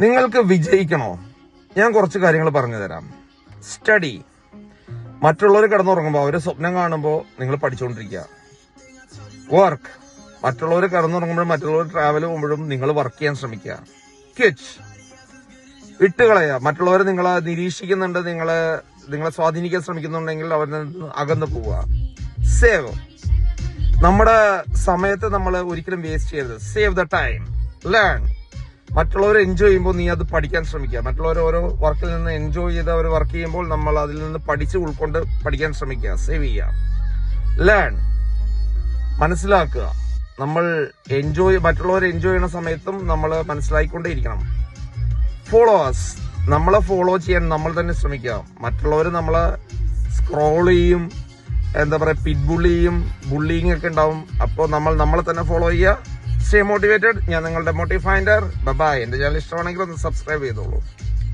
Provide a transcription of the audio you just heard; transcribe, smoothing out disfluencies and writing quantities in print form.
നിങ്ങൾക്ക് വിജയിക്കണോ? ഞാൻ കുറച്ച് കാര്യങ്ങൾ പറഞ്ഞു തരാം. സ്റ്റഡി. മറ്റുള്ളവർ കിടന്നുറങ്ങുമ്പോൾ അവര് സ്വപ്നം കാണുമ്പോൾ നിങ്ങൾ പഠിച്ചുകൊണ്ടിരിക്കുക. വർക്ക്. മറ്റുള്ളവർ കിടന്നുറങ്ങുമ്പോഴും മറ്റുള്ളവർ ട്രാവൽ പോകുമ്പോഴും നിങ്ങൾ വർക്ക് ചെയ്യാൻ ശ്രമിക്കുക. ക്വിറ്റ്. വിട്ടുകളയുക. മറ്റുള്ളവർ നിങ്ങളെ നിരീക്ഷിക്കുന്നുണ്ട്, നിങ്ങളെ സ്വാധീനിക്കാൻ ശ്രമിക്കുന്നുണ്ടെങ്കിൽ അവരിൽ നിന്ന് അകന്നു പോവുക. സേവ്. നമ്മുടെ സമയത്ത് നമ്മൾ ഒരിക്കലും വേസ്റ്റ് ചെയ്യരുത്. Save the time. ലേൺ. മറ്റുള്ളവർ എൻജോയ് ചെയ്യുമ്പോൾ നീ അത് പഠിക്കാൻ ശ്രമിക്കുക. മറ്റുള്ളവർ ഓരോ വർക്കിൽ നിന്ന് എൻജോയ് ചെയ്ത് അവർ വർക്ക് ചെയ്യുമ്പോൾ നമ്മൾ അതിൽ നിന്ന് പഠിച്ച് ഉൾക്കൊണ്ട് പഠിക്കാൻ ശ്രമിക്കുക. സേവ് ചെയ്യുക. ലേൺ. മനസ്സിലാക്കുക. നമ്മൾ മറ്റുള്ളവർ എൻജോയ് ചെയ്യുന്ന സമയത്തും നമ്മൾ മനസ്സിലാക്കിക്കൊണ്ടേയിരിക്കണം. ഫോളോവേഴ്സ്. നമ്മളെ ഫോളോ ചെയ്യാൻ നമ്മൾ തന്നെ ശ്രമിക്കുക. മറ്റുള്ളവർ നമ്മളെ സ്ക്രോൾ ചെയ്യും, പിറ്റ്ബുള്ളിയും ബുള്ളിങ് ഒക്കെ ഉണ്ടാവും. അപ്പോൾ നമ്മളെ തന്നെ ഫോളോ ചെയ്യുക. Stay motivated. ഞാൻ നിങ്ങളുടെ മോട്ടിവ് ഫൈൻഡർ. ബൈ. എന്റെ ചാനൽ ഇഷ്ടമാണെങ്കിൽ ഒന്ന് സബ്സ്ക്രൈബ് ചെയ്തോളൂ.